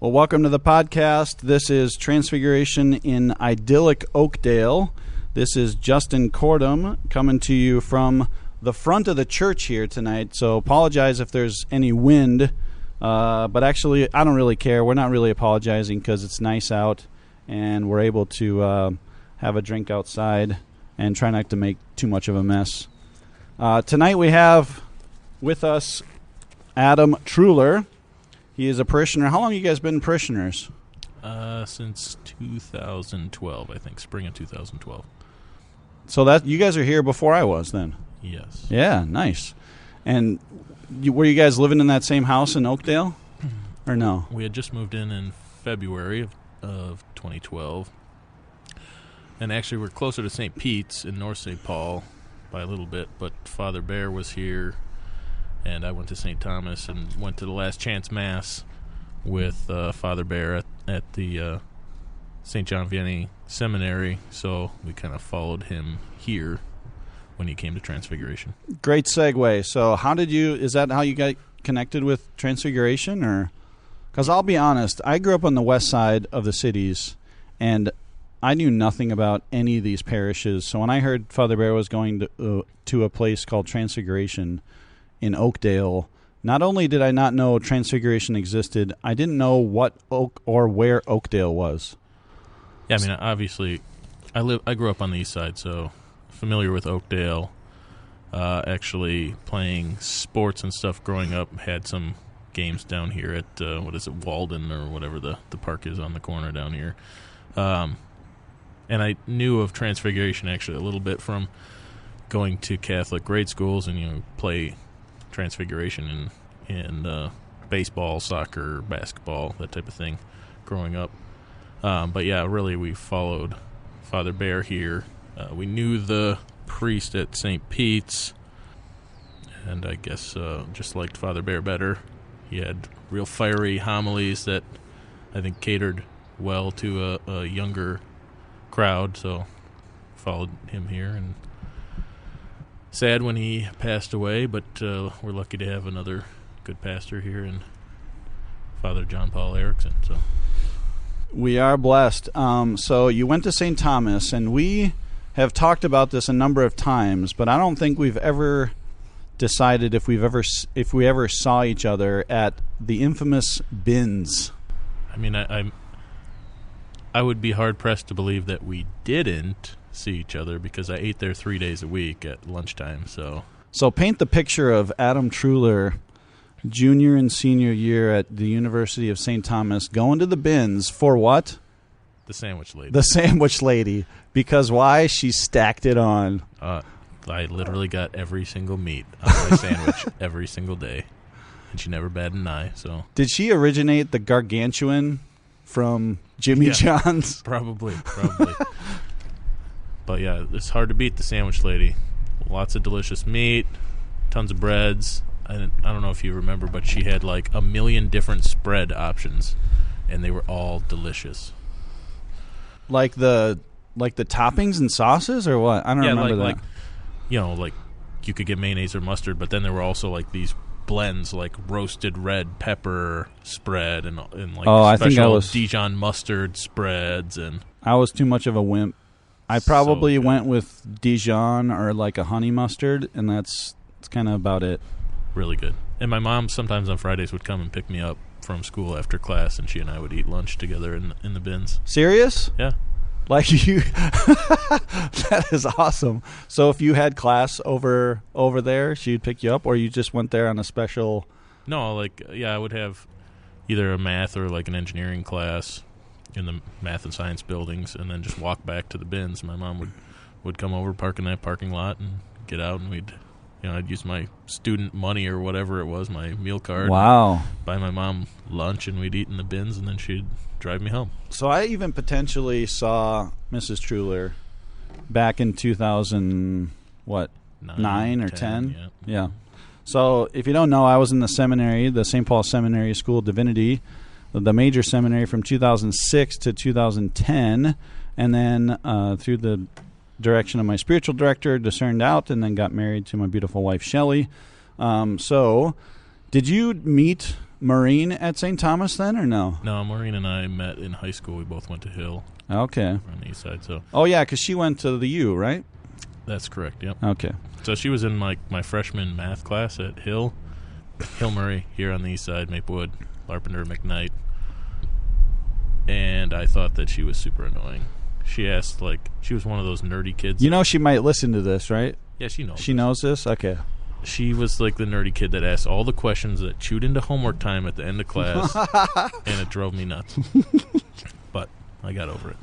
Well, welcome to the podcast. This is Transfiguration in idyllic Oakdale. This is Justin Cordum coming to you from the front of the church here tonight. So apologize if there's any wind, but actually I don't really care. We're not really apologizing because it's nice out and we're able to have a drink outside and try not to make too much of a mess. Tonight we have with us Adam Truhler. He is a parishioner. How long have you guys been parishioners? Since 2012, I think, spring of 2012. So that you guys are here before I was then? Yes. Yeah, nice. And were you guys living in that same house in Oakdale? Or no? We had just moved in February of 2012. And actually we're closer to St. Pete's in North St. Paul by a little bit, but Father Bear was here. And I went to St. Thomas and went to the Last Chance Mass with Father Bear at the St. John Vianney Seminary. So we kind of followed him here when he came to Transfiguration. Great segue. So is that how you got connected with Transfiguration? Or because I'll be honest, I grew up on the west side of the cities, and I knew nothing about any of these parishes. So when I heard Father Bear was going to a place called Transfiguration in Oakdale, not only did I not know Transfiguration existed, I didn't know what where Oakdale was. Yeah, I mean, obviously, I grew up on the east side, so familiar with Oakdale. Actually, playing sports and stuff growing up, had some games down here at Walden or whatever the park is on the corner down here. And I knew of Transfiguration actually a little bit from going to Catholic grade schools and play Transfiguration in baseball, soccer, basketball, that type of thing growing up. But yeah, really we followed Father Bear here. We knew the priest at St. Pete's, and I guess just liked Father Bear better. He had real fiery homilies that I think catered well to a younger crowd, so followed him here. And sad when he passed away, but we're lucky to have another good pastor here in Father John Paul Erickson. So we are blessed. So you went to St. Thomas, and we have talked about this a number of times, but I don't think we've ever decided if we ever saw each other at the infamous bins. I mean, I would be hard pressed to believe that we didn't see each other because I ate there 3 days a week at lunchtime. So paint the picture of Adam Truhler, junior and senior year at the University of St. Thomas, going to the bins for what? The sandwich lady. The sandwich lady. Because why? She stacked it on. I literally got every single meat on my sandwich every single day, and she never batted an eye. So did she originate the gargantuan from Jimmy John's? Probably. But yeah, it's hard to beat the sandwich lady. Lots of delicious meat, tons of breads. I don't know if you remember, but she had like 1 million different spread options, and they were all delicious. Like the toppings and sauces, or what? I don't remember that. Like you could get mayonnaise or mustard, but then there were also like these blends, like roasted red pepper spread and like special Dijon mustard spreads. And I was too much of a wimp. I probably went with Dijon or like a honey mustard, and that's kind of about it. Really good. And my mom sometimes on Fridays would come and pick me up from school after class, and she and I would eat lunch together in the bins. Serious? Yeah. Like you, that is awesome. So if you had class over there, she'd pick you up, or you just went there on a special? No, I would have either a math or like an engineering class in the math and science buildings, and then just walk back to the bins. My mom would come over, park in that parking lot, and get out, and I'd use my student money or whatever it was, my meal card. Wow. Buy my mom lunch, and we'd eat in the bins, and then she'd drive me home. So I even potentially saw Mrs. Truhler back in 2000, what, 9 or 10? Yeah. So if you don't know, I was in the seminary, the St. Paul Seminary School of Divinity, the major seminary from 2006 to 2010, and then through the direction of my spiritual director, discerned out, and then got married to my beautiful wife, Shelley. So did you meet Maureen at St. Thomas then, or no? No, Maureen and I met in high school. We both went to Hill. Okay. On the east side. So. Oh, yeah, because she went to the U, right? That's correct, yep. Okay. So she was in my freshman math class at Hill Murray, here on the east side, Maplewood, Larpenteur, McKnight. And I thought that she was super annoying. She asked, she was one of those nerdy kids. You know she might listen to this, right? Yeah, she knows. She knows this? Okay. She was the nerdy kid that asked all the questions that chewed into homework time at the end of class, and it drove me nuts. But I got over it.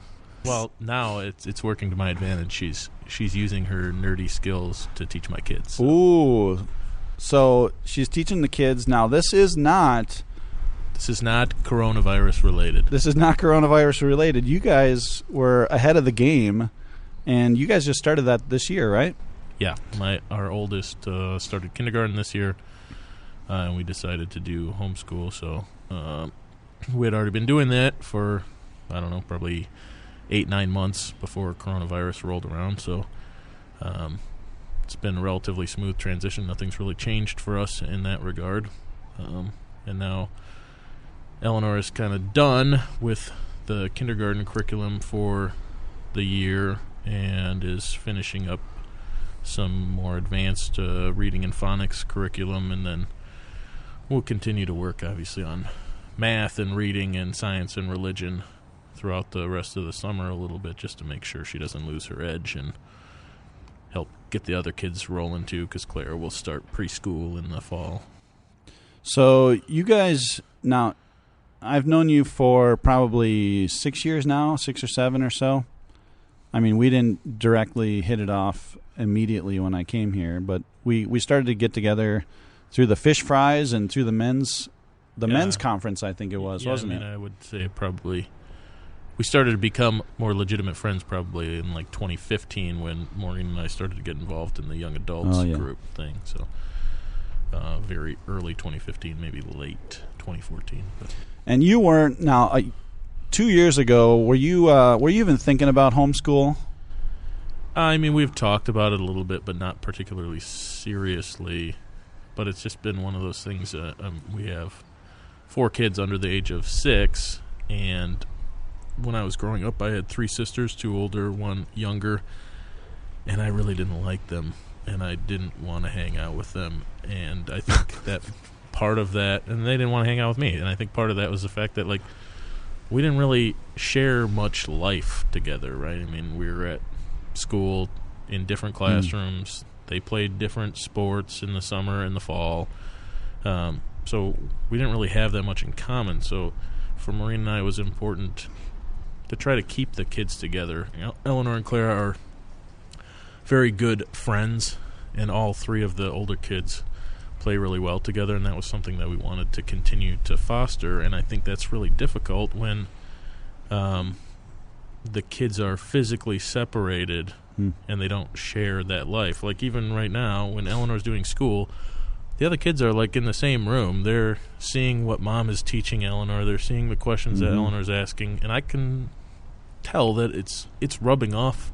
Well, now it's working to my advantage. She's using her nerdy skills to teach my kids. So. Ooh. So she's teaching the kids. Now, this is not coronavirus related. This is not coronavirus related. You guys were ahead of the game, and you guys just started that this year, right? Yeah. Our oldest started kindergarten this year, and we decided to do homeschool. So we had already been doing that for, I don't know, probably 8-9 months before coronavirus rolled around. So it's been a relatively smooth transition. Nothing's really changed for us in that regard. And now Eleanor is kind of done with the kindergarten curriculum for the year and is finishing up some more advanced reading and phonics curriculum, and then we'll continue to work, obviously, on math and reading and science and religion throughout the rest of the summer a little bit, just to make sure she doesn't lose her edge and help get the other kids rolling too, because Clara will start preschool in the fall. So you guys, now, I've known you for probably 6 years now, 6 or 7 or so. I mean, we didn't directly hit it off immediately when I came here, but we started to get together through the fish fries and through the men's conference, I think it was, wasn't it? I would say probably we started to become more legitimate friends probably in 2015 when Maureen and I started to get involved in the young adults group thing. So very early 2015, maybe late 2014. But. And you weren't now. 2 years ago, were you even thinking about homeschool? I mean, we've talked about it a little bit, but not particularly seriously. But it's just been one of those things. We have 4 kids under the age of 6, and when I was growing up, I had 3 sisters, 2 older, 1 younger, and I really didn't like them, and I didn't want to hang out with them. And I think that part of that, and they didn't want to hang out with me, and I think part of that was the fact that, we didn't really share much life together, right? I mean, we were at school in different classrooms. They played different sports in the summer and the fall. So we didn't really have that much in common. So for Maureen and I, it was important to try to keep the kids together. Eleanor and Clara are very good friends, and all 3 of the older kids play really well together, and that was something that we wanted to continue to foster. And I think that's really difficult when the kids are physically separated and they don't share that life. Even right now, when Eleanor's doing school, the other kids are in the same room. They're seeing what mom is teaching Eleanor. They're seeing the questions that Eleanor's asking, and I can tell that it's rubbing off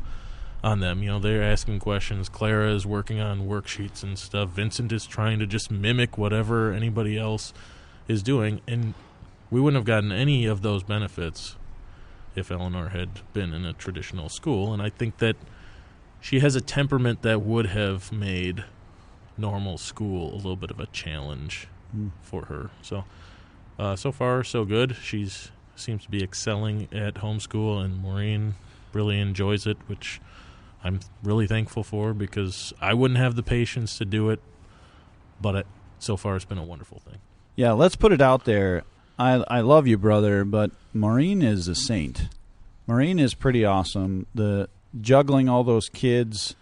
on them. They're asking questions. Clara is working on worksheets and stuff. Vincent is trying to just mimic whatever anybody else is doing, and we wouldn't have gotten any of those benefits if Eleanor had been in a traditional school. And I think that she has a temperament that would have made normal school a little bit of a challenge for her. So so far so good. She's seems to be excelling at homeschool, and Maureen really enjoys it, which I'm really thankful for, because I wouldn't have the patience to do it, but so far it's been a wonderful thing. Yeah, let's put it out there. I love you, brother, but Maureen is a saint. Maureen is pretty awesome. The juggling all those kids,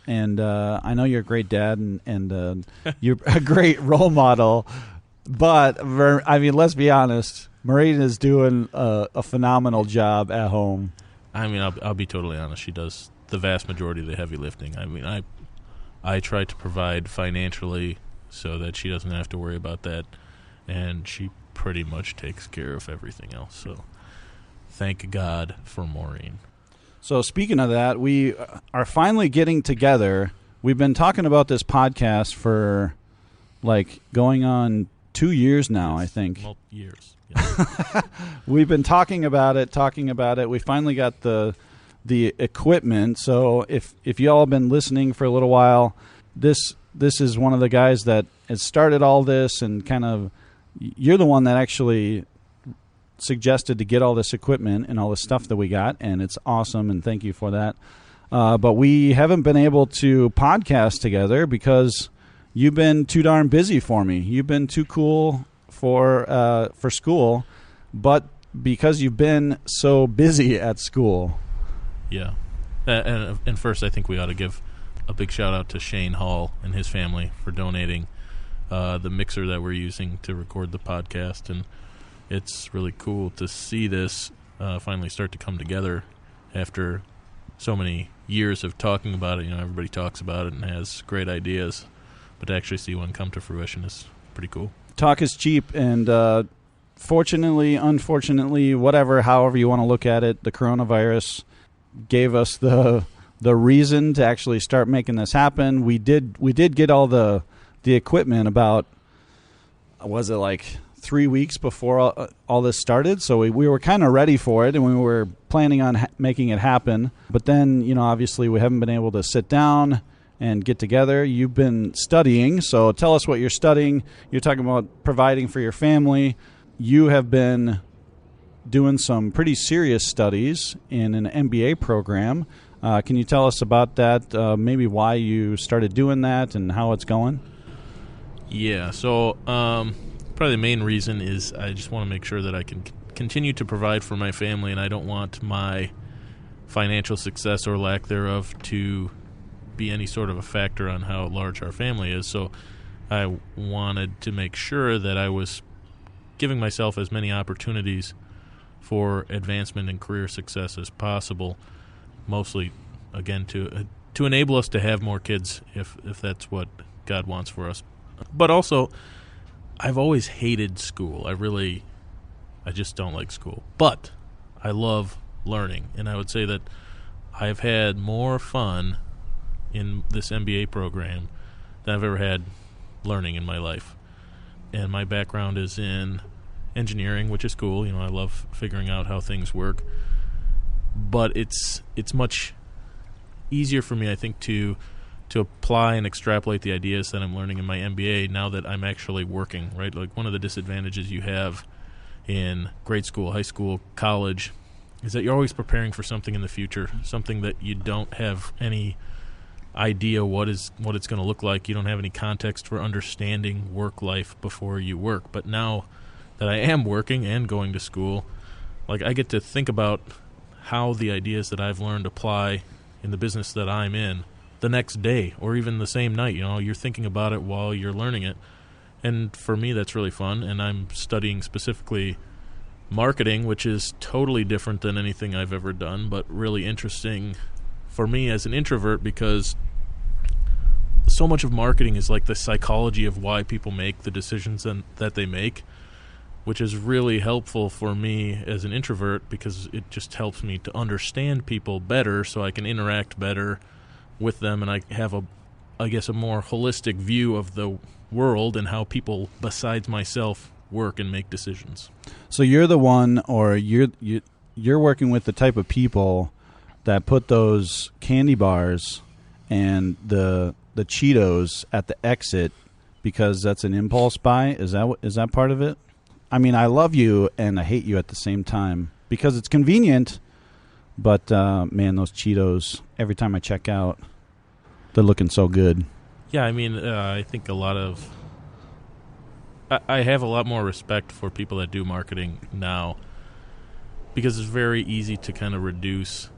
and I know you're a great dad, and you're a great role model, but, I mean, let's be honest, Maureen is doing a phenomenal job at home. I mean, I'll be totally honest. She does the vast majority of the heavy lifting. I mean, I try to provide financially so that she doesn't have to worry about that, and she pretty much takes care of everything else. So thank God for Maureen. So speaking of that, we are finally getting together. We've been talking about this podcast for going on 2 years now, I think. Years. Yeah. We've been talking about it. We finally got the equipment. So if y'all have been listening for a little while, this is one of the guys that has started all this, and kind of you're the one that actually suggested to get all this equipment and all the stuff that we got, and it's awesome, and thank you for that. But we haven't been able to podcast together because you've been too darn busy for me. You've been too cool for school, but because you've been so busy at school. Yeah. And first, I think we ought to give a big shout-out to Shane Hall and his family for donating the mixer that we're using to record the podcast. And it's really cool to see this finally start to come together after so many years of talking about it. You know, everybody talks about it and has great ideas, but to actually see one come to fruition is pretty cool. Talk is cheap, and fortunately, unfortunately, however you want to look at it, the coronavirus gave us the reason to actually start making this happen. We did get all the equipment about, was it like 3 weeks before all this started? So we were kind of ready for it, and we were planning on making it happen. But then, you know, obviously we haven't been able to sit down and get together. You've been studying, so tell us what you're studying. You're talking about providing for your family. You have been doing some pretty serious studies in an MBA program. Can you tell us about that, maybe why you started doing that and how it's going? Yeah, so probably the main reason is I just want to make sure that I can continue to provide for my family, and I don't want my financial success or lack thereof to be any sort of a factor on how large our family is. So I wanted to make sure that I was giving myself as many opportunities for advancement and career success as possible, mostly, again, to enable us to have more kids if that's what God wants for us. But also, I've always hated school. I just don't like school. But I love learning, and I would say that I've had more fun in this MBA program than I've ever had learning in my life. And my background is in engineering, which is cool. You know, I love figuring out how things work. But it's much easier for me, I think, to apply and extrapolate the ideas that I'm learning in my MBA now that I'm actually working, right? Like, one of the disadvantages you have in grade school, high school, college is that you're always preparing for something in the future, something that you don't have any idea what it's going to look like. You don't have any context for understanding work life before you work. But now that I am working and going to school, like, I get to think about how the ideas that I've learned apply in the business that I'm in the next day or even the same night. You know, you're thinking about it while you're learning it. And for me, that's really fun. And I'm studying specifically marketing, which is totally different than anything I've ever done, but really interesting for me as an introvert, because so much of marketing is like the psychology of why people make the decisions that they make, which is really helpful for me as an introvert because it just helps me to understand people better so I can interact better with them, and I have a more holistic view of the world and how people besides myself work and make decisions. So you're the one, or you're working with the type of people that put those candy bars and the Cheetos at the exit because that's an impulse buy. Is that part of it? I mean, I love you and I hate you at the same time because it's convenient. But, man, those Cheetos, every time I check out, they're looking so good. Yeah, I mean, I think I have a lot more respect for people that do marketing now because it's very easy to kind of reduce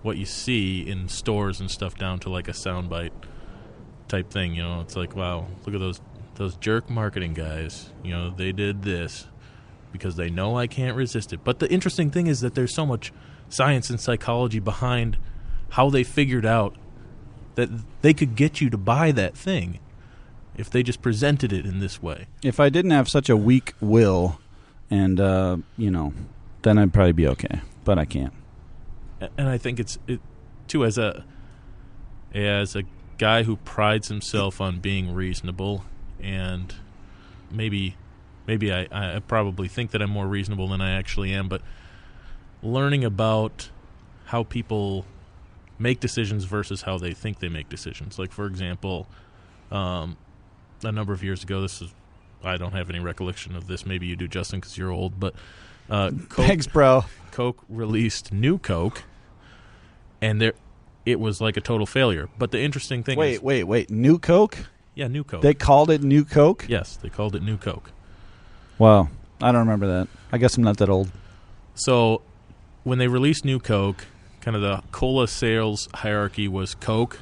what you see in stores and stuff down to like a soundbite type thing. You know, it's like, wow, look at those jerk marketing guys. You know, they did this because they know I can't resist it. But the interesting thing is that there's so much science and psychology behind how they figured out that they could get you to buy that thing if they just presented it in this way. If I didn't have such a weak will and, then I'd probably be okay. But I can't. And I think it too, as a guy who prides himself on being reasonable and maybe maybe I probably think that I'm more reasonable than I actually am, but learning about how people make decisions versus how they think they make decisions. Like, for example, a number of years ago, I don't have any recollection of this. Maybe you do, Justin, because you're old, but Thanks, bro. Coke released New Coke, and it was like a total failure. But the interesting thing is... Wait. New Coke? Yeah, New Coke. They called it New Coke? Yes, they called it New Coke. Wow. I don't remember that. I guess I'm not that old. So when they released New Coke, kind of the cola sales hierarchy was Coke,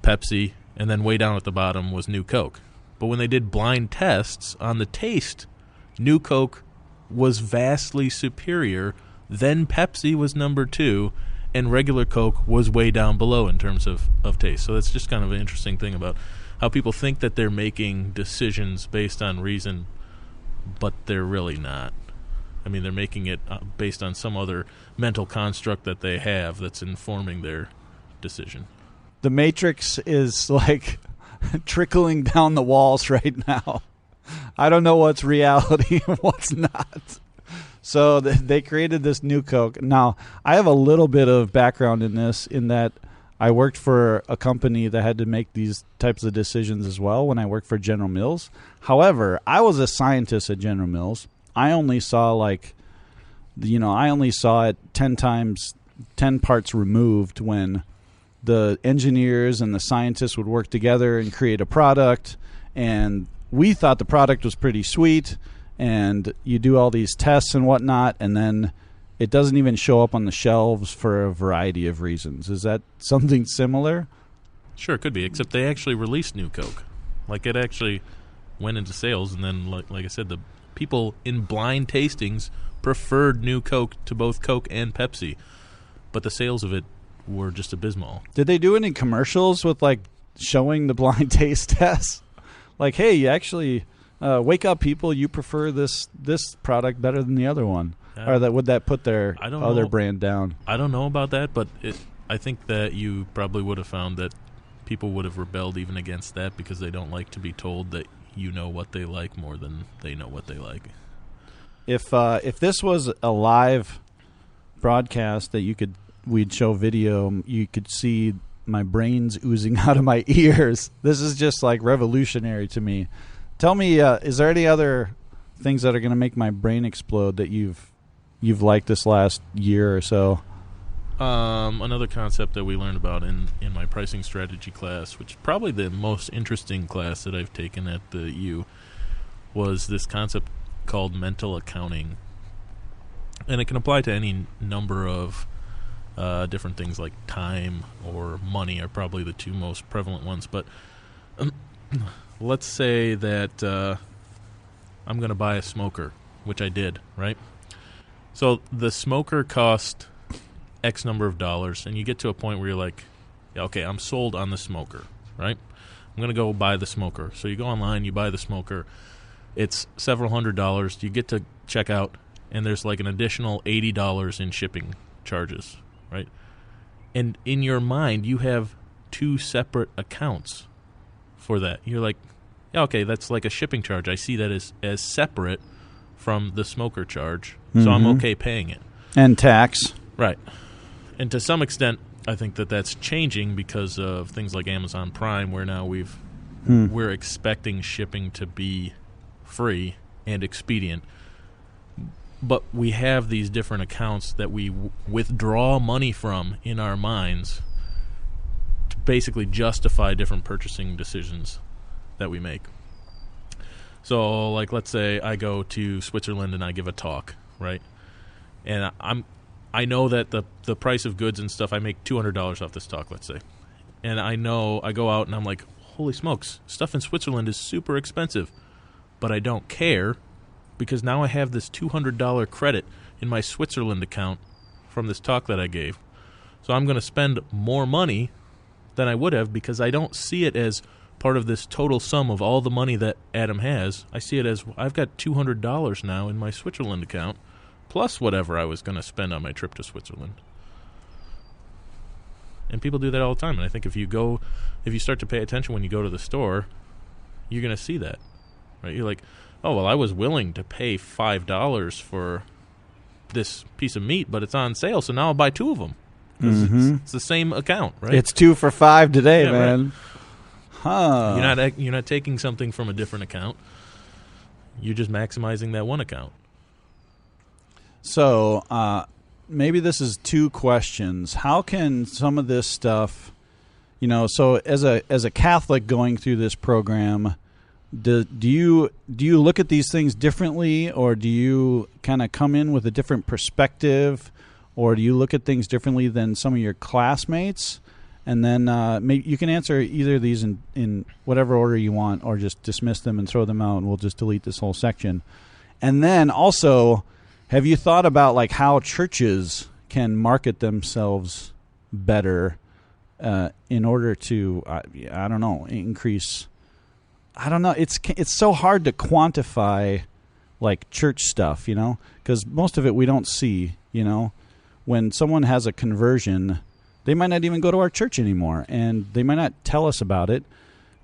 Pepsi, and then way down at the bottom was New Coke. But when they did blind tests on the taste, New Coke was vastly superior. Then Pepsi was number 2, and regular Coke was way down below in terms of taste. So that's just kind of an interesting thing about how people think that they're making decisions based on reason, but they're really not. I mean, they're making it based on some other mental construct that they have that's informing their decision. The Matrix is like trickling down the walls right now. I don't know what's reality and what's not. So they created this New Coke. Now, I have a little bit of background in this, in that I worked for a company that had to make these types of decisions as well when I worked for General Mills. However, I was a scientist at General Mills. I only saw it 10 parts removed when the engineers and the scientists would work together and create a product, and we thought the product was pretty sweet, and you do all these tests and whatnot, and then it doesn't even show up on the shelves for a variety of reasons. Is that something similar? Sure, it could be, except they actually released New Coke. Like, it actually went into sales, and then, like I said, the people in blind tastings preferred New Coke to both Coke and Pepsi, but the sales of it were just abysmal. Did they do any commercials with, like, showing the blind taste tests? Like, hey, you actually wake up, people, you prefer this product better than the other one. Or would that put their other brand down? I don't know about that, but I think that you probably would have found that people would have rebelled even against that because they don't like to be told that you know what they like more than they know what they like. If this was a live broadcast that we'd show video, you could see my brains oozing out of my ears. This is just like revolutionary to me. Tell me, is there any other things that are going to make my brain explode that you've liked this last year or so? Another concept that we learned about in my pricing strategy class, which is probably the most interesting class that I've taken at the U, was this concept called mental accounting. And it can apply to any number of different things, like time or money are probably the two most prevalent ones. But let's say that I'm going to buy a smoker, which I did, right? So the smoker cost X number of dollars, and you get to a point where you're like, yeah, okay, I'm sold on the smoker, right? I'm going to go buy the smoker. So you go online, you buy the smoker. It's several $100s. You get to check out, and there's like an additional $80 in shipping charges, right? And in your mind, you have two separate accounts for that. You're like, yeah, okay, that's like a shipping charge. I see that as separate from the smoker charge, so I'm okay paying it. And tax. Right. And to some extent, I think that that's changing because of things like Amazon Prime, where now we're expecting shipping to be free and expedient. But we have these different accounts that we withdraw money from in our minds to basically justify different purchasing decisions that we make. So, like, let's say I go to Switzerland and I give a talk, right? And I know that the price of goods and stuff, I make $200 off this talk, let's say. And I know, I go out and I'm like, holy smokes, stuff in Switzerland is super expensive. But I don't care because now I have this $200 credit in my Switzerland account from this talk that I gave. So I'm going to spend more money than I would have because I don't see it as part of this total sum of all the money that Adam has. I see it as I've got $200 now in my Switzerland account, plus whatever I was going to spend on my trip to Switzerland. And people do that all the time. And I think if you start to pay attention when you go to the store, you're going to see that, right? You're like, oh, well, I was willing to pay $5 for this piece of meat, but it's on sale, so now I'll buy 2 of them. It's the same account, right? It's 2 for $5 today, Yeah, man. right. Huh. You're not taking something from a different account. You're just maximizing that one account. So maybe this is 2 questions. How can some of this stuff, so as a Catholic going through this program, do you look at these things differently, or do you kind of come in with a different perspective, or do you look at things differently than some of your classmates? And then maybe you can answer either of these in whatever order you want, or just dismiss them and throw them out, and we'll just delete this whole section. And then also, have you thought about like how churches can market themselves better in order to, I don't know, increase? I don't know. It's so hard to quantify like church stuff, because most of it we don't see. When someone has a conversion, they might not even go to our church anymore, and they might not tell us about it.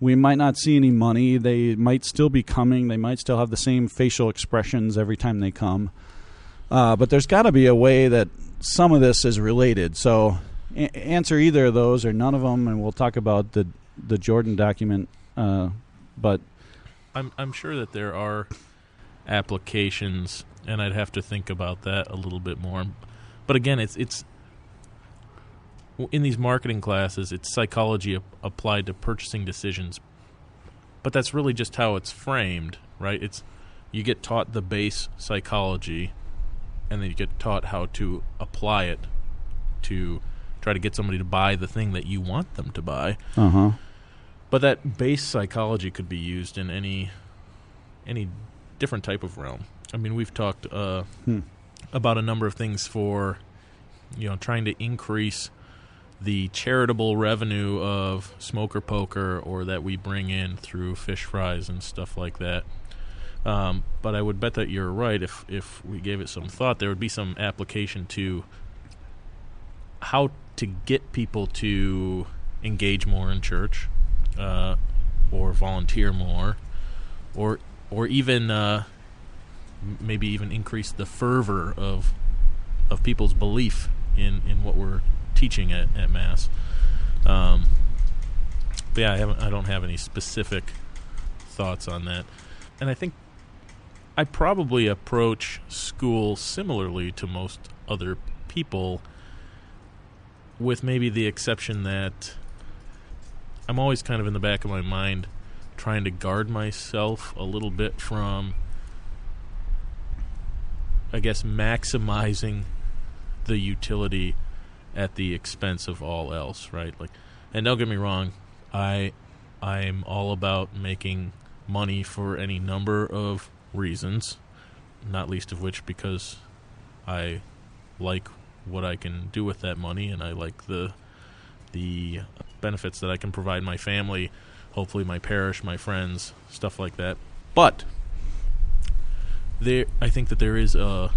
We might not see any money. They might still be coming. They might still have the same facial expressions every time they come. But there's got to be a way that some of this is related. So answer either of those or none of them, and we'll talk about the Jordan document. But I'm sure that there are applications, and I'd have to think about that a little bit more. But again, it's in these marketing classes, it's psychology applied to purchasing decisions. But that's really just how it's framed, right? You get taught the base psychology, and then you get taught how to apply it to try to get somebody to buy the thing that you want them to buy. Uh-huh. But that base psychology could be used in any different type of realm. I mean, we've talked about a number of things for, trying to increase the charitable revenue of Smoker Poker, or that we bring in through fish fries and stuff like that. But I would bet that you're right. If we gave it some thought, there would be some application to how to get people to engage more in church, or volunteer more, or even maybe even increase the fervor of people's belief in what we're teaching at Mass. But yeah, I don't have any specific thoughts on that. And I think I probably approach school similarly to most other people, with maybe the exception that I'm always kind of in the back of my mind trying to guard myself a little bit from, I guess, maximizing the utility at the expense of all else, right? And don't get me wrong, I'm all about making money for any number of reasons, not least of which because I like what I can do with that money, and I like the benefits that I can provide my family, hopefully my parish, my friends, stuff like that. But I think that there is a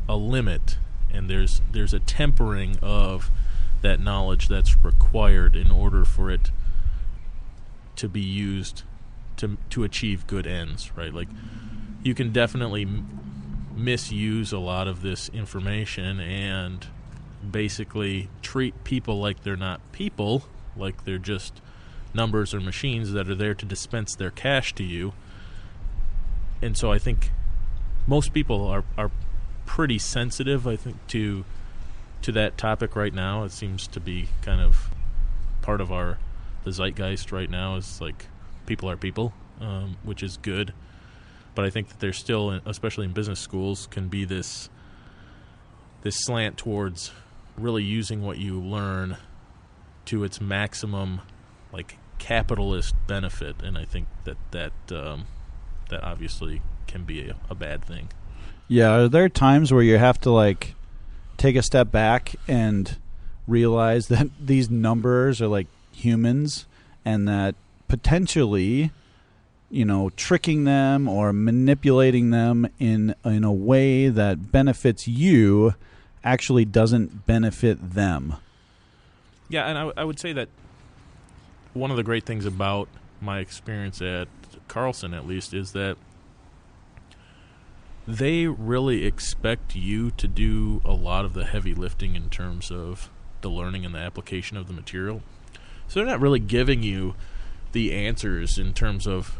limit, and there's a tempering of that knowledge that's required in order for it to be used to achieve good ends, right? Like, you can definitely misuse a lot of this information and basically treat people like they're not people, like they're just numbers or machines that are there to dispense their cash to you. And so I think most people are pretty sensitive, I think, to that topic right now. It seems to be kind of part of the zeitgeist right now, is like people are people, which is good. But I think that there's still, especially in business schools, can be this slant towards really using what you learn to its maximum, like, capitalist benefit. And I think that obviously can be a bad thing. Yeah, are there times where you have to, like, take a step back and realize that these numbers are like humans, and that potentially, tricking them or manipulating them in a way that benefits you actually doesn't benefit them? Yeah, and I would say that one of the great things about my experience at Carlson, at least, is that they really expect you to do a lot of the heavy lifting in terms of the learning and the application of the material. So they're not really giving you the answers in terms of,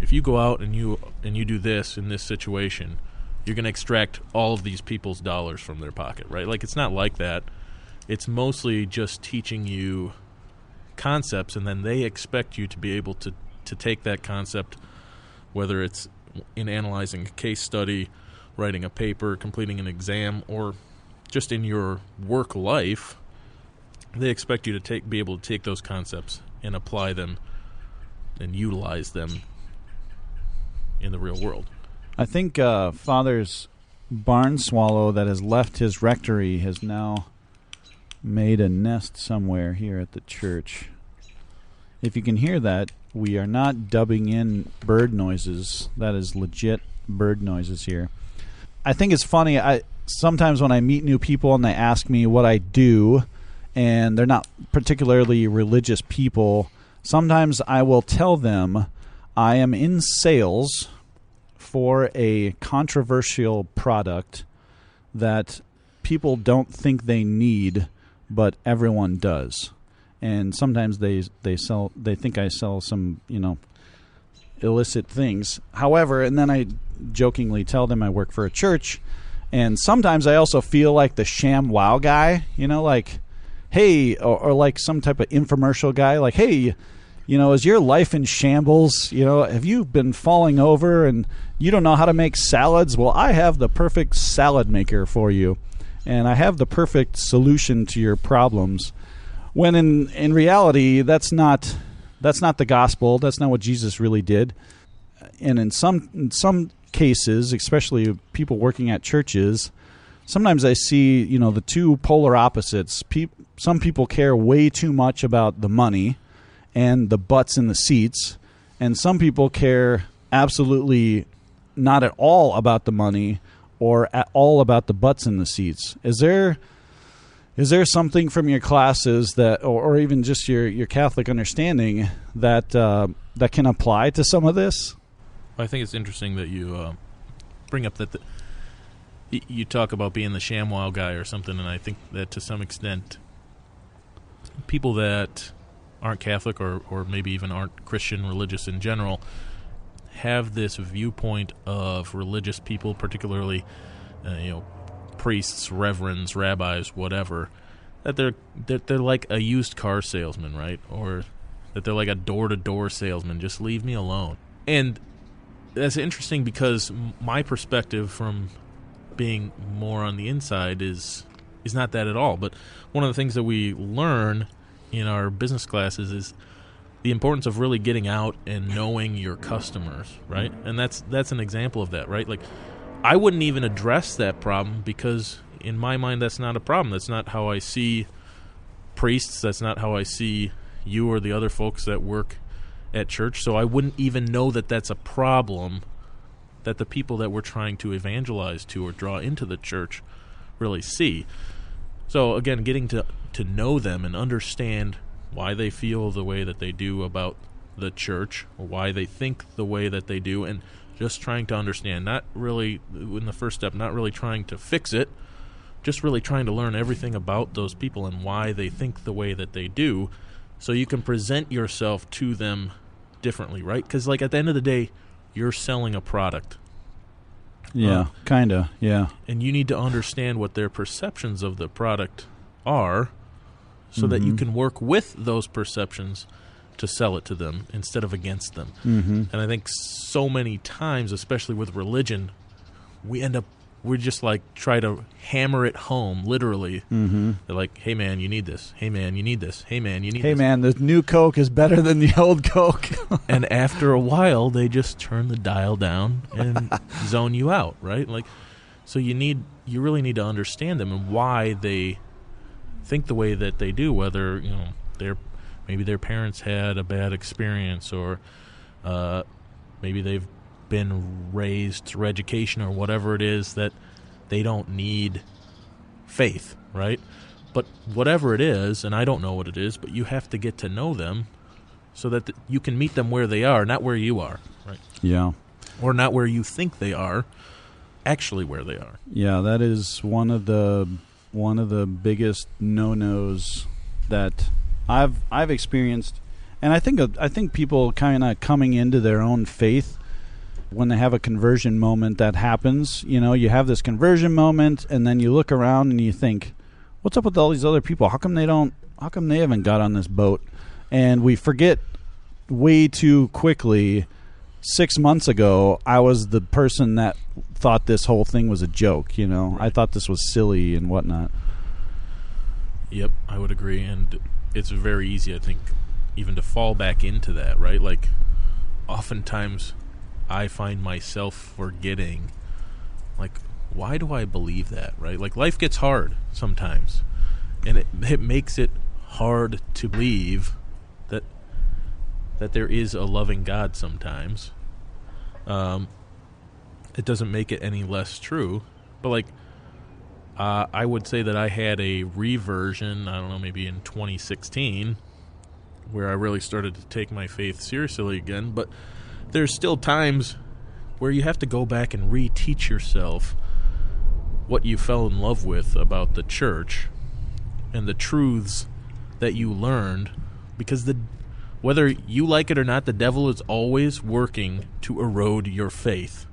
if you go out and you do this in this situation, you're going to extract all of these people's dollars from their pocket, right? Like, it's not like that. It's mostly just teaching you concepts, and then they expect you to be able to take that concept, whether it's in analyzing a case study, writing a paper, completing an exam, or just in your work life. They expect you to be able to take those concepts and apply them and utilize them in the real world. I think Father's barn swallow that has left his rectory has now made a nest somewhere here at the church. If you can hear that, we are not dubbing in bird noises. That is legit bird noises here. I think it's funny. Sometimes when I meet new people and they ask me what I do, and they're not particularly religious people, sometimes I will tell them I am in sales for a controversial product that people don't think they need, but everyone does. And sometimes they think I sell some, illicit things. However, and then I jokingly tell them I work for a church, and sometimes I also feel like the sham wow guy, like, hey, or like some type of infomercial guy, like, hey, is your life in shambles? Have you been falling over and you don't know how to make salads? Well, I have the perfect salad maker for you, and I have the perfect solution to your problems. When in reality, that's not the gospel. That's not what Jesus really did. And in some cases, especially people working at churches, sometimes I see the two polar opposites. Some people care way too much about the money and the butts in the seats, and some people care absolutely not at all about the money or at all about the butts in the seats. Is there something from your classes that, or even just your Catholic understanding that can apply to some of this? I think it's interesting that you bring up that you talk about being the ShamWow guy or something, and I think that to some extent, people that aren't Catholic or maybe even aren't Christian, religious in general, have this viewpoint of religious people, particularly, priests, reverends, rabbis, whatever, that they're like a used car salesman, right? Or that they're like a door-to-door salesman. Just leave me alone. And that's interesting because my perspective from being more on the inside is not that at all. But one of the things that we learn in our business classes is the importance of really getting out and knowing your customers, right? And that's an example of that, right? Like, I wouldn't even address that problem because in my mind that's not a problem. That's not how I see priests. That's not how I see you or the other folks that work at church. So I wouldn't even know that that's a problem that the people that we're trying to evangelize to or draw into the church really see. So again, getting to know them and understand why they feel the way that they do about the church, or why they think the way that they do, and just trying to understand, not really, in the first step, not really trying to fix it, just really trying to learn everything about those people and why they think the way that they do, so you can present yourself to them differently, right? Because, like, at the end of the day, you're selling a product. Yeah, kind of, yeah. And you need to understand what their perceptions of the product are so that you can work with those perceptions to sell it to them instead of against them. And I think so many times, especially with religion, we just like try to hammer it home, literally. They're like, hey man, you need this. Hey man, you need this. Hey man, you need this. Hey man, the new Coke is better than the old Coke. And after a while, they just turn the dial down and zone you out, right? Like, so you really need to understand them and why they think the way that they do, whether maybe their parents had a bad experience, or maybe they've been raised through education or whatever it is that they don't need faith, right? But whatever it is, and I don't know what it is, but you have to get to know them so that you can meet them where they are, not where you are, right? Yeah. Or not where you think they are actually where they are. Yeah, that is one of the biggest no-nos that I've experienced, and I think people kind of coming into their own faith when they have a conversion moment that happens. You know, you have this conversion moment, and then you look around and you think, what's up with all these other people? How come they haven't got on this boat? And we forget way too quickly. 6 months ago, I was the person that thought this whole thing was a joke, you know. Right. I thought this was silly and whatnot. Yep, I would agree. And it's very easy, I think, even to fall back into that, right? Like, oftentimes I find myself forgetting, like, why do I believe that, right? Like, life gets hard sometimes, and it makes it hard to believe that there is a loving God sometimes. It doesn't make it any less true. But, like, I would say that I had a reversion, I don't know, maybe in 2016, where I really started to take my faith seriously again. But there's still times where you have to go back and reteach yourself what you fell in love with about the church and the truths that you learned, because whether you like it or not, the devil is always working to erode your faith.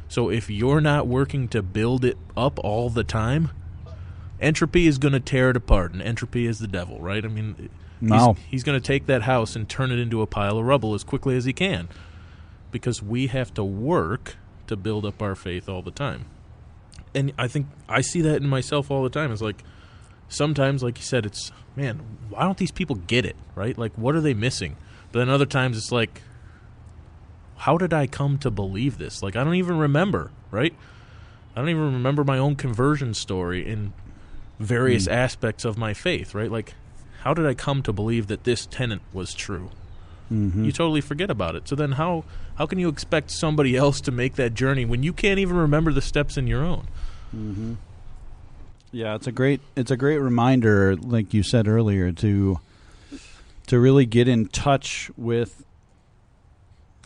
So if you're not working to build it up all the time, entropy is going to tear it apart, and entropy is the devil, right? I mean, he's going to take that house and turn it into a pile of rubble as quickly as he can, because we have to work to build up our faith all the time. And I think I see that in myself all the time. It's like, sometimes, like you said, it's, man, why don't these people get it, right? Like, what are they missing? But then other times it's like, how did I come to believe this? Like, I don't even remember, right? I don't even remember my own conversion story in various aspects of my faith, right? Like, how did I come to believe that this tenet was true? Mm-hmm. You totally forget about it. So then how can you expect somebody else to make that journey when you can't even remember the steps in your own? Mm-hmm. Yeah, it's a great reminder, like you said earlier, to really get in touch with,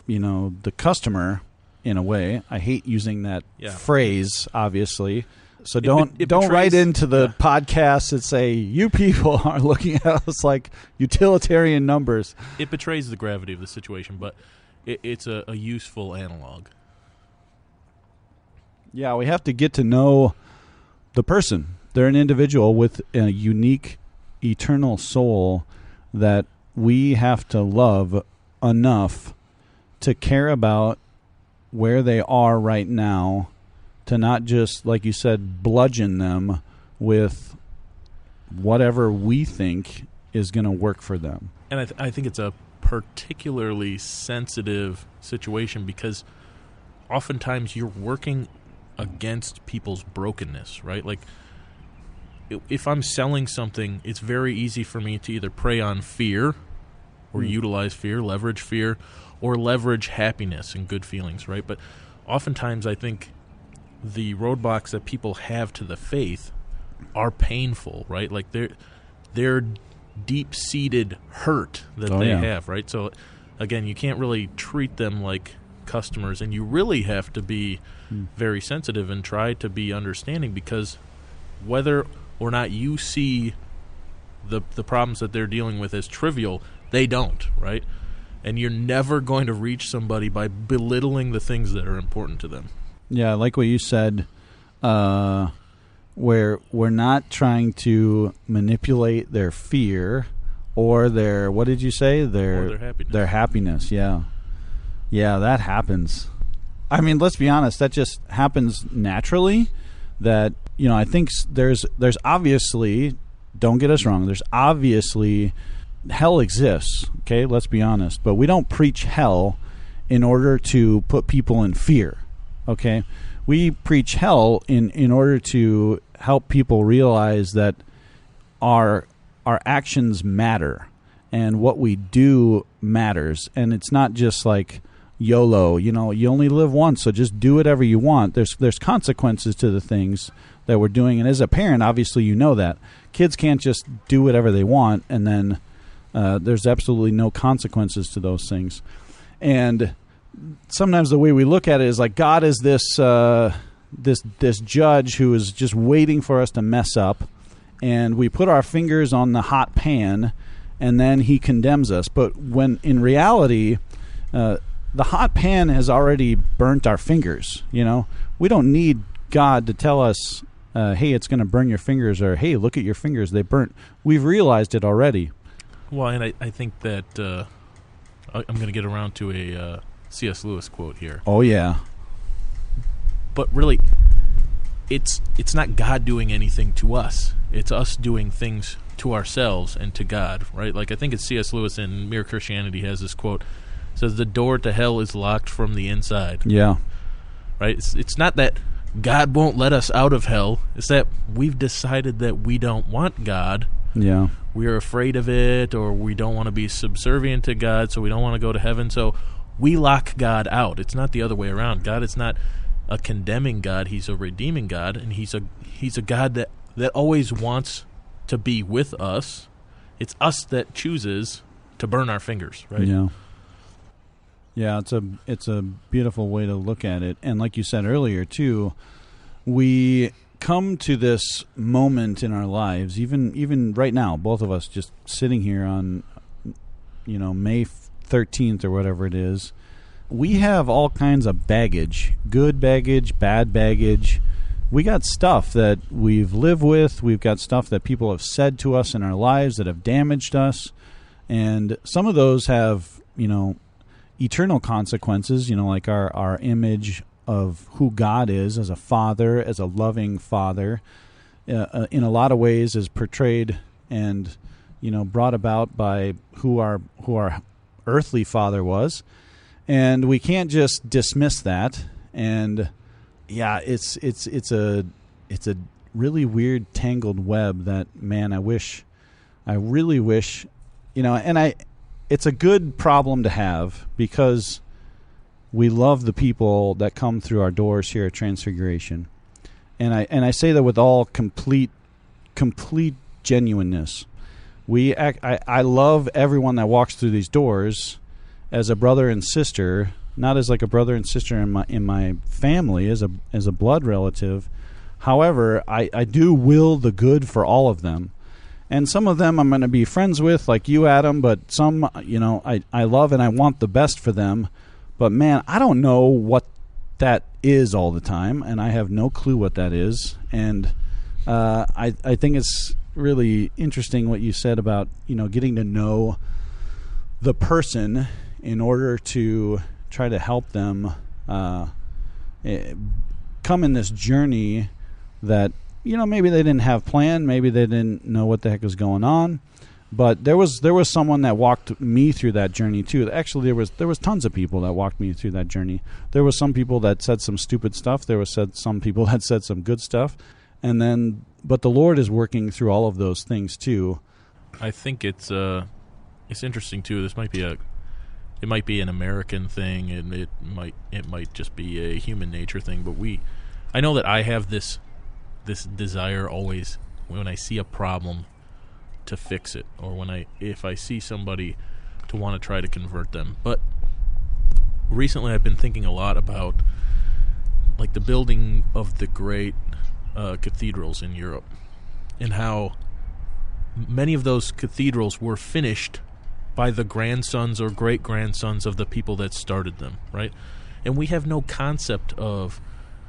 you know, the customer in a way. I hate using that phrase, obviously. So don't write into the podcast and say, you people are looking at us like utilitarian numbers. It betrays the gravity of the situation, but it's a useful analog. Yeah, we have to get to know the person. They're an individual with a unique, eternal soul that we have to love enough to care about where they are right now, to not just, like you said, bludgeon them with whatever we think is going to work for them. And I think it's a particularly sensitive situation because oftentimes you're working against people's brokenness, right? Like, if I'm selling something, it's very easy for me to either prey on fear or utilize fear, leverage fear, or leverage happiness and good feelings, right? But oftentimes I think the roadblocks that people have to the faith are painful, right? Like they're deep-seated hurt that have, right? So again, you can't really treat them like customers, and you really have to be very sensitive and try to be understanding, because whether or not you see the problems that they're dealing with as trivial, they don't, right? And you're never going to reach somebody by belittling the things that are important to them. Yeah, I like what you said, where we're not trying to manipulate their fear or their, what did you say? Their happiness. Their happiness, yeah. Yeah, that happens. I mean, let's be honest, that just happens naturally. That, you know, I think there's obviously, don't get us wrong, there's obviously, hell exists, okay, let's be honest, but we don't preach hell in order to put people in fear, okay? We preach hell in order to help people realize that our actions matter and what we do matters, and it's not just like YOLO, you know, you only live once, so just do whatever you want. There's consequences to the things that we're doing, and as a parent, obviously you know that. Kids can't just do whatever they want, and then there's absolutely no consequences to those things. And sometimes the way we look at it is like God is this this judge who is just waiting for us to mess up, and we put our fingers on the hot pan, and then he condemns us. But when in reality, the hot pan has already burnt our fingers. We don't need God to tell us, hey, it's going to burn your fingers, or hey, look at your fingers, they burnt. We've realized it already. Well, and I think that I'm going to get around to a C.S. Lewis quote here. Oh, yeah. But really, it's not God doing anything to us. It's us doing things to ourselves and to God, right? Like, I think it's C.S. Lewis in Mere Christianity has this quote. It says, the door to hell is locked from the inside. Yeah. Right? It's not that God won't let us out of hell. It's that we've decided that we don't want God. Yeah. We're afraid of it, or we don't want to be subservient to God, so we don't want to go to heaven. So we lock God out. It's not the other way around. God is not a condemning God. He's a redeeming God, and he's a God that always wants to be with us. It's us that chooses to burn our fingers, right? Yeah. Yeah, it's a beautiful way to look at it. And like you said earlier too, we come to this moment in our lives, even right now, both of us just sitting here on May 13th or whatever it is. We have all kinds of baggage, good baggage, bad baggage. We got stuff that we've lived with. We've got stuff that people have said to us in our lives that have damaged us. And some of those have, eternal consequences, like our image of who God is as a father, as a loving father, in a lot of ways is portrayed and, brought about by who our earthly father was. And we can't just dismiss that. And yeah, it's a really weird tangled web that, man, I really wish, it's a good problem to have, because we love the people that come through our doors here at Transfiguration. And I say that with all complete genuineness. I love everyone that walks through these doors as a brother and sister, not as like a brother and sister in my family, as a blood relative. However, I do will the good for all of them. And some of them I'm going to be friends with, like you, Adam, but some, I love and I want the best for them. But, man, I don't know what that is all the time, and I have no clue what that is. And I think it's really interesting what you said about, getting to know the person in order to try to help them come in this journey that, maybe they didn't have planned, maybe they didn't know what the heck was going on. But there was someone that walked me through that journey too. Actually, there was tons of people that walked me through that journey. There was some people that said some stupid stuff. There was some people that said some good stuff. But the Lord is working through all of those things too. I think it's interesting too. It might be an American thing, and it might just be a human nature thing. But I know that I have this desire always when I see a problem to fix it, or if I see somebody to want to try to convert them. But recently I've been thinking a lot about like the building of the great cathedrals in Europe, and how many of those cathedrals were finished by the grandsons or great-grandsons of the people that started them, right? And we have no concept of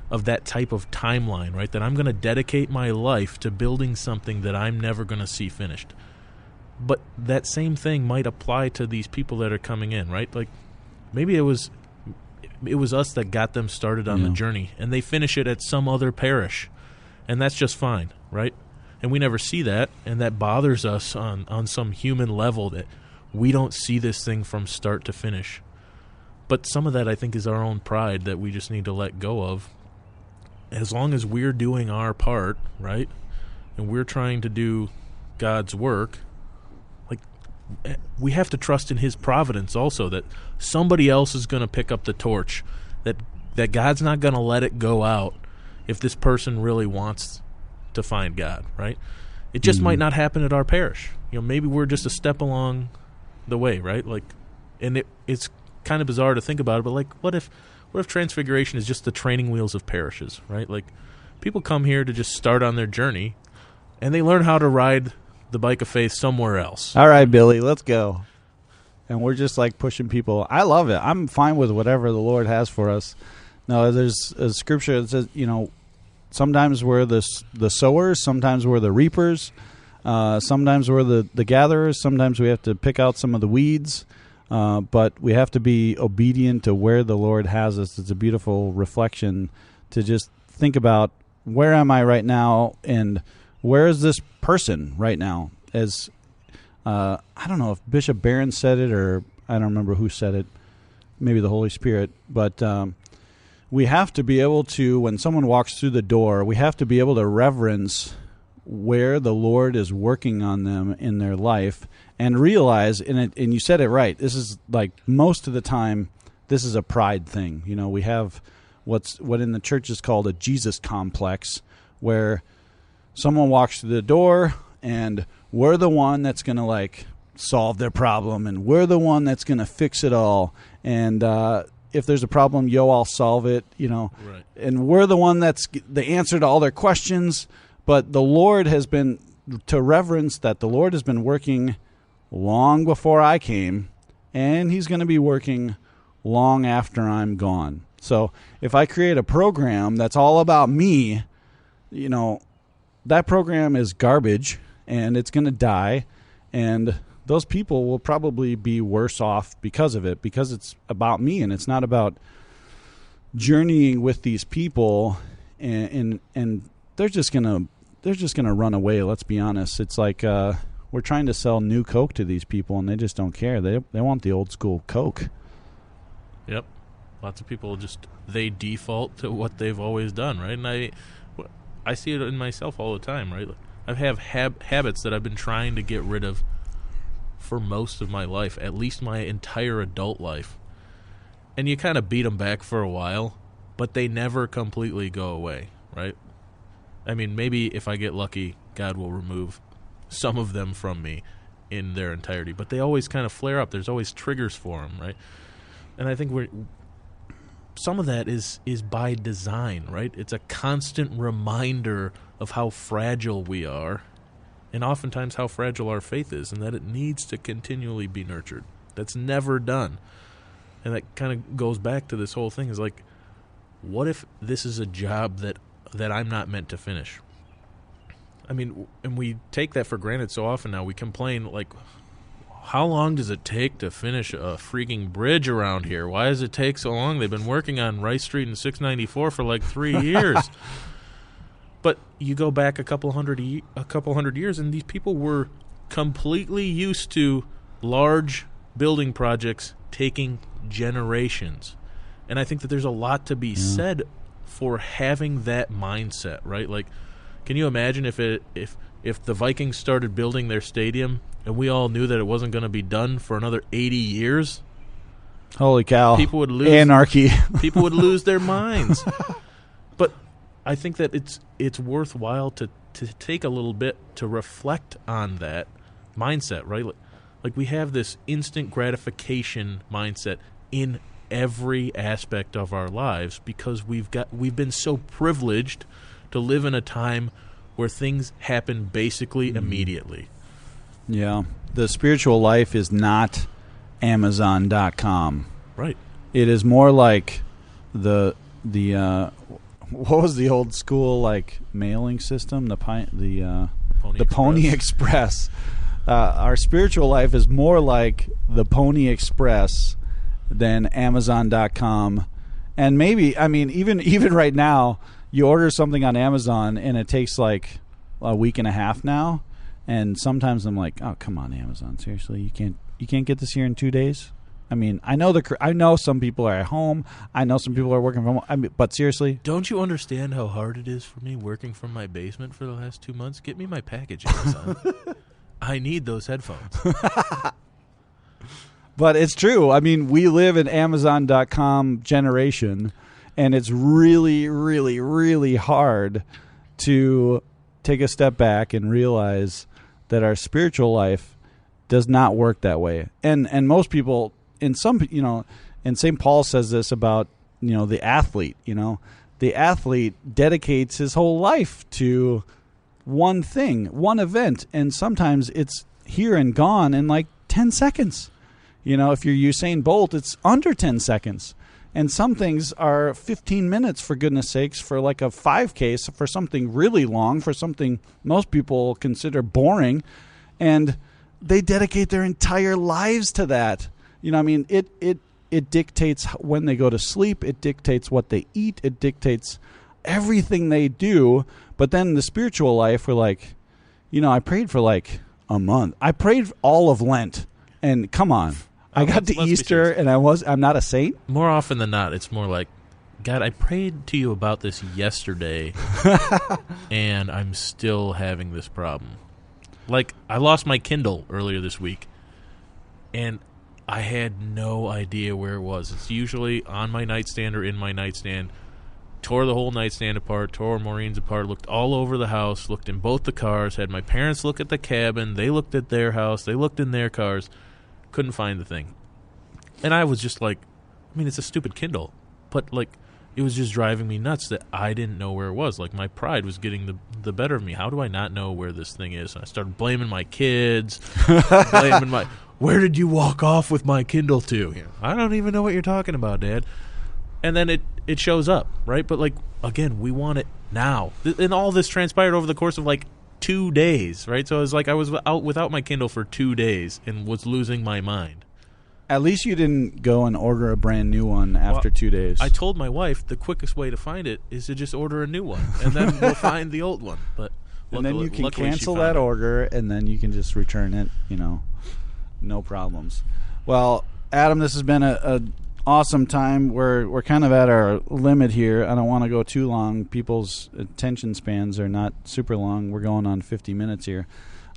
that type of timeline, right? That I'm going to dedicate my life to building something that I'm never going to see finished. But that same thing might apply to these people that are coming in, right? Like maybe it was us that got them started on the journey, and they finish it at some other parish, and that's just fine, right? And we never see that, and that bothers us on some human level, that we don't see this thing from start to finish. But some of that, I think, is our own pride that we just need to let go of. As long as we're doing our part, right, and we're trying to do God's work, like, we have to trust in His providence also, that somebody else is going to pick up the torch, that God's not going to let it go out if this person really wants to find God, right? It just might not happen at our parish. Maybe we're just a step along the way, right? Like, and it's kind of bizarre to think about it, but like, what if What if Transfiguration is just the training wheels of parishes, right? Like, people come here to just start on their journey, and they learn how to ride the bike of faith somewhere else. All right, Billy, let's go. And we're just like pushing people. I love it. I'm fine with whatever the Lord has for us. No, there's a scripture that says, sometimes we're the sowers, sometimes we're the reapers, sometimes we're the gatherers, sometimes we have to pick out some of the weeds, but we have to be obedient to where the Lord has us. It's a beautiful reflection to just think about, where am I right now, and where is this person right now? As I don't know if Bishop Barron said it, or I don't remember who said it, maybe the Holy Spirit, but we have to be able to, when someone walks through the door, we have to be able to reverence where the Lord is working on them in their life, and realize, and you said it right, this is like, most of the time, this is a pride thing. We have what in the church is called a Jesus complex, where someone walks through the door and we're the one that's going to like solve their problem, and we're the one that's going to fix it all. And if there's a problem, I'll solve it, Right. And we're the one that's the answer to all their questions. But the Lord has been, to reverence that the Lord has been working long before I came, and he's going to be working long after I'm gone. So if I create a program that's all about me, that program is garbage, and it's going to die, and those people will probably be worse off because of it, because it's about me, and it's not about journeying with these people, and they're just gonna run away. Let's be honest. It's like we're trying to sell new Coke to these people, and they just don't care. They want the old school Coke. Yep, lots of people they default to what they've always done, right? And I see it in myself all the time, right? I have habits that I've been trying to get rid of for most of my life, at least my entire adult life. And you kind of beat them back for a while, but they never completely go away, right? I mean, maybe if I get lucky, God will remove some of them from me in their entirety, but they always kind of flare up. There's always triggers for them, right? And I think some of that is by design, right? It's a constant reminder of how fragile we are, and oftentimes how fragile our faith is, and that it needs to continually be nurtured. That's never done. And that kind of goes back to this whole thing, is like, what if this is a job that I'm not meant to finish? I mean, and we take that for granted so often now. We complain, like, how long does it take to finish a freaking bridge around here? Why does it take so long? They've been working on Rice Street and 694 for like 3 years. But you go back a couple hundred years, and these people were completely used to large building projects taking generations. And I think that there's a lot to be said for having that mindset, right? Like, can you imagine if the Vikings started building their stadium and we all knew that it wasn't going to be done for another 80 years? Holy cow. People would lose anarchy. People would lose their minds. But I think that it's worthwhile to take a little bit to reflect on that mindset, right? Like we have this instant gratification mindset in every aspect of our lives because we've been so privileged to live in a time where things happen basically immediately. Yeah. The spiritual life is not Amazon.com. Right. It is more like the what was the old school like mailing system? The Pony Express. Our spiritual life is more like the Pony Express than Amazon.com. And maybe, I mean, even right now, you order something on Amazon and it takes like a week and a half now. And sometimes I'm like, oh, come on, Amazon, seriously, you can't get this here in 2 days. I mean, I know some people are at home. I know some people are working from home. But seriously, don't you understand how hard it is for me working from my basement for the last 2 months? Get me my package, Amazon. I need those headphones. But it's true. I mean, we live in Amazon.com generation, and it's really, really, really hard to take a step back and realize that our spiritual life does not work that way. And most people, and St. Paul says this about the athlete. The athlete dedicates his whole life to one thing, one event, and sometimes it's here and gone in like 10 seconds. If you're Usain Bolt, it's under 10 seconds. And some things are 15 minutes, for goodness sakes, for like a 5K, for something really long, for something most people consider boring. And they dedicate their entire lives to that. It dictates when they go to sleep. It dictates what they eat. It dictates everything they do. But then the spiritual life, we're like, I prayed for like a month. I prayed all of Lent. And come on. I got to Easter and I'm not a saint. More often than not, it's more like, God, I prayed to you about this yesterday, and I'm still having this problem. Like, I lost my Kindle earlier this week, and I had no idea where it was. It's usually on my nightstand or in my nightstand. Tore the whole nightstand apart, tore Maureen's apart, looked all over the house, looked in both the cars, had my parents look at the cabin, they looked at their house, they looked in their cars. Couldn't find the thing. And I was just like, it's a stupid Kindle. But, like, it was just driving me nuts that I didn't know where it was. Like, my pride was getting the better of me. How do I not know where this thing is? And I started blaming my kids, where did you walk off with my Kindle to? I don't even know what you're talking about, Dad. And then it shows up, right? But, like, again, we want it now. And all this transpired over the course of, like, 2 days, right? So it was like I was out without my Kindle for 2 days and was losing my mind. At least you didn't go and order a brand new one after 2 days. I told my wife the quickest way to find it is to just order a new one, and then we'll find the old one. But and then you can cancel that order, and then you can just return it, no problems. Well, Adam, this has been a awesome time. We're kind of at our limit here. I don't want to go too long. People's attention spans are not super long. We're going on 50 minutes here.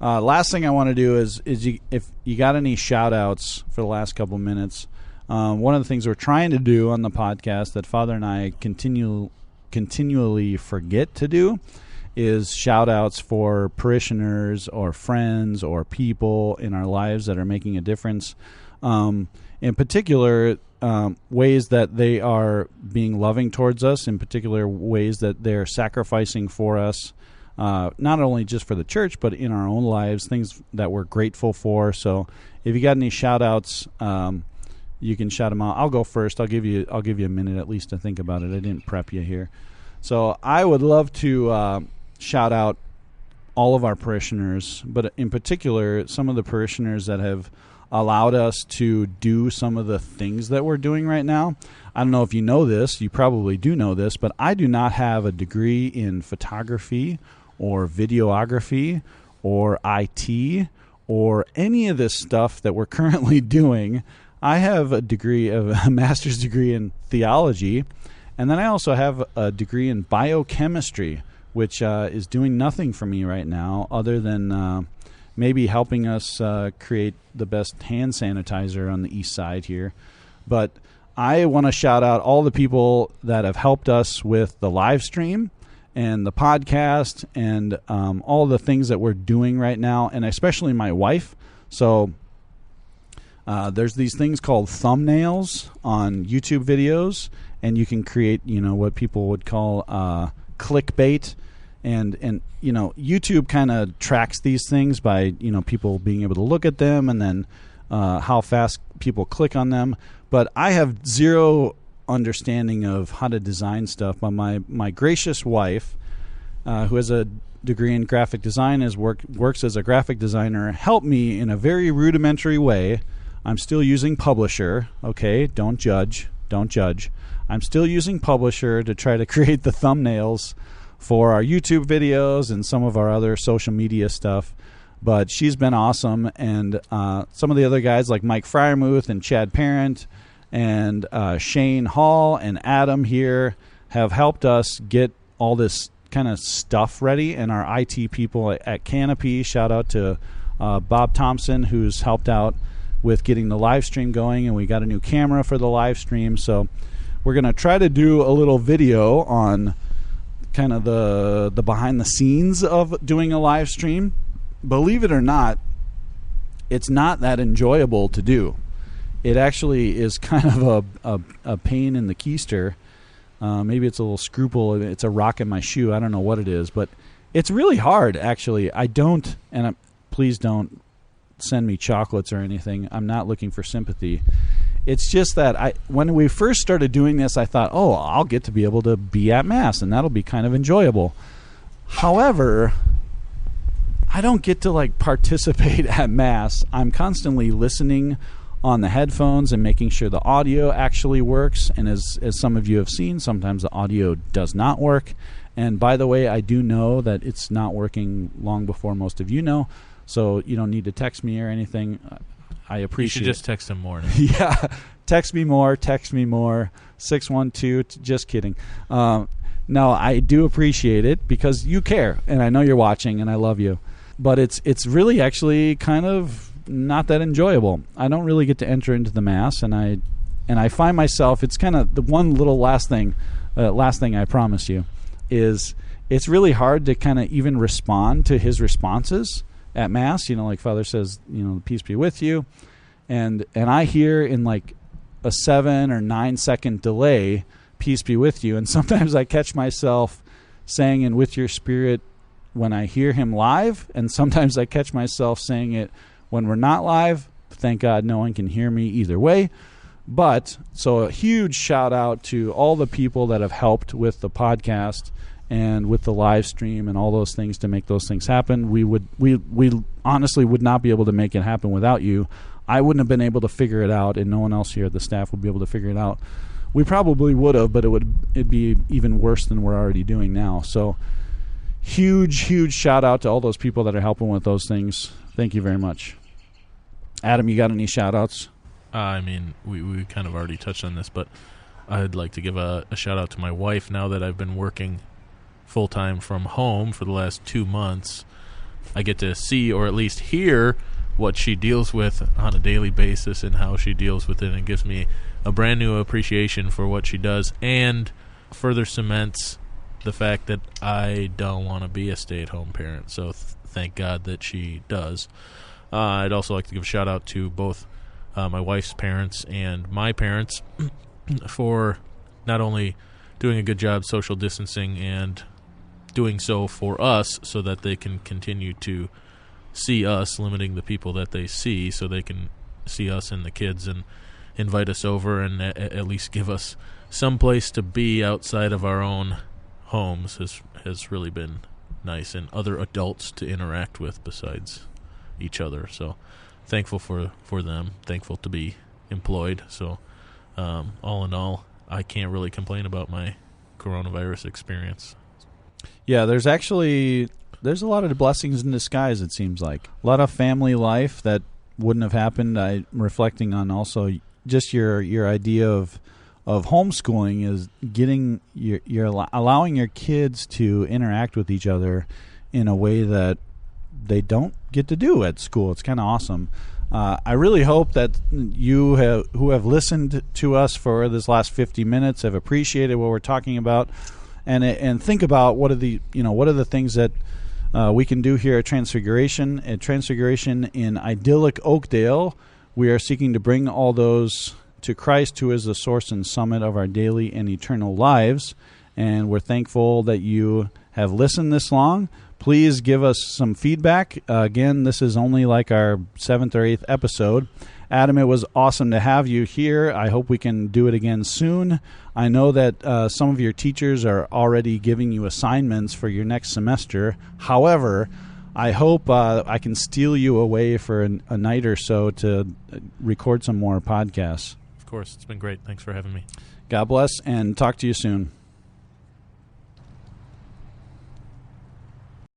Last thing I want to do is if you got any shout-outs for the last couple minutes, one of the things we're trying to do on the podcast that Father and I continually forget to do is shout-outs for parishioners or friends or people in our lives that are making a difference. In particular, ways that they are being loving towards us, in particular ways that they're sacrificing for us, not only just for the church, but in our own lives, things that we're grateful for. So if you got any shout-outs, you can shout them out. I'll go first. I'll give you a minute at least to think about it. I didn't prep you here. So I would love to shout out all of our parishioners, but in particular some of the parishioners that have allowed us to do some of the things that we're doing right now. I don't know if you know this. You probably do know this, but I do not have a degree in photography or videography or IT or any of this stuff that we're currently doing. I have a master's degree in theology, and then I also have a degree in biochemistry, which is doing nothing for me right now other than maybe helping us create the best hand sanitizer on the east side here. But I want to shout out all the people that have helped us with the live stream and the podcast and all the things that we're doing right now, and especially my wife. So there's these things called thumbnails on YouTube videos, and you can create, what people would call clickbait. And YouTube kind of tracks these things by, people being able to look at them and then how fast people click on them. But I have zero understanding of how to design stuff. But my gracious wife, who has a degree in graphic design, works as a graphic designer, helped me in a very rudimentary way. I'm still using Publisher. Okay, don't judge. I'm still using Publisher to try to create the thumbnails for our YouTube videos and some of our other social media stuff. But she's been awesome, and some of the other guys like Mike Fryermuth and Chad Parent and Shane Hall and Adam here have helped us get all this kind of stuff ready, and our IT people at Canopy. Shout out to Bob Thompson, who's helped out with getting the live stream going, and we got a new camera for the live stream. So we're going to try to do a little video on kind of the behind the scenes of doing a live stream. Believe it or not, it's not that enjoyable to do. it actually is kind of a pain in the keister. Maybe it's a little scruple. It's a rock in my shoe. I don't know what it is, but it's really hard, actually. Please don't send me chocolates or anything. I'm not looking for sympathy. It's just that when we first started doing this, I thought, I'll get to be able to be at Mass, and that'll be kind of enjoyable. However, I don't get to participate at Mass. I'm constantly listening on the headphones and making sure the audio actually works. And as some of you have seen, sometimes the audio does not work. And by the way, I do know that it's not working long before most of you know. So you don't need to text me or anything. I appreciate it. You should just text him more. Yeah. Text me more. 612. Just kidding. No, I do appreciate it because you care. And I know you're watching and I love you. But it's really actually kind of not that enjoyable. I don't really get to enter into the Mass, and I find myself, it's kind of the one little last thing I promise you, is it's really hard to kind of even respond to his responses at Mass. Like Father says, peace be with you. And I hear in a 7 or 9 second delay, peace be with you. And sometimes I catch myself saying, and with your spirit, when I hear him live, and sometimes I catch myself saying it when we're not live. Thank God no one can hear me either way. But so a huge shout out to all the people that have helped with the podcast and with the live stream and all those things to make those things happen. We honestly would not be able to make it happen without you. I wouldn't have been able to figure it out, and no one else here at the staff would be able to figure it out. We probably would have, but it'd be even worse than we're already doing now. So huge shout out to all those people that are helping with those things. Thank you very much. Adam, you got any shout outs? We kind of already touched on this, but I'd like to give a shout out to my wife. Now that I've been working full time from home for the last 2 months, I get to see, or at least hear, what she deals with on a daily basis and how she deals with it, and it gives me a brand new appreciation for what she does, and further cements the fact that I don't want to be a stay-at-home parent. So thank God that she does. I'd also like to give a shout out to both my wife's parents and my parents for not only doing a good job social distancing and doing so for us so that they can continue to see us, limiting the people that they see so they can see us and the kids and invite us over and at least give us some place to be outside of our own homes has really been nice, and other adults to interact with besides each other. So thankful for them, thankful to be employed. So all in all, I can't really complain about my coronavirus experience. Yeah, there's a lot of blessings in disguise, it seems like. A lot of family life that wouldn't have happened. I'm reflecting on also just your idea of homeschooling is getting you're allowing your kids to interact with each other in a way that they don't get to do at school. It's kind of awesome. I really hope that you who have listened to us for this last 50 minutes have appreciated what we're talking about, and think about what are the things that we can do here at Transfiguration. At Transfiguration in idyllic Oakdale, we are seeking to bring all those to Christ, who is the source and summit of our daily and eternal lives. And we're thankful that you have listened this long. Please give us some feedback. Again, this is only like our 7th or 8th episode. Adam, it was awesome to have you here. I hope we can do it again soon. I know that some of your teachers are already giving you assignments for your next semester. However, I hope I can steal you away for a night or so to record some more podcasts. Of course. It's been great. Thanks for having me. God bless, and talk to you soon.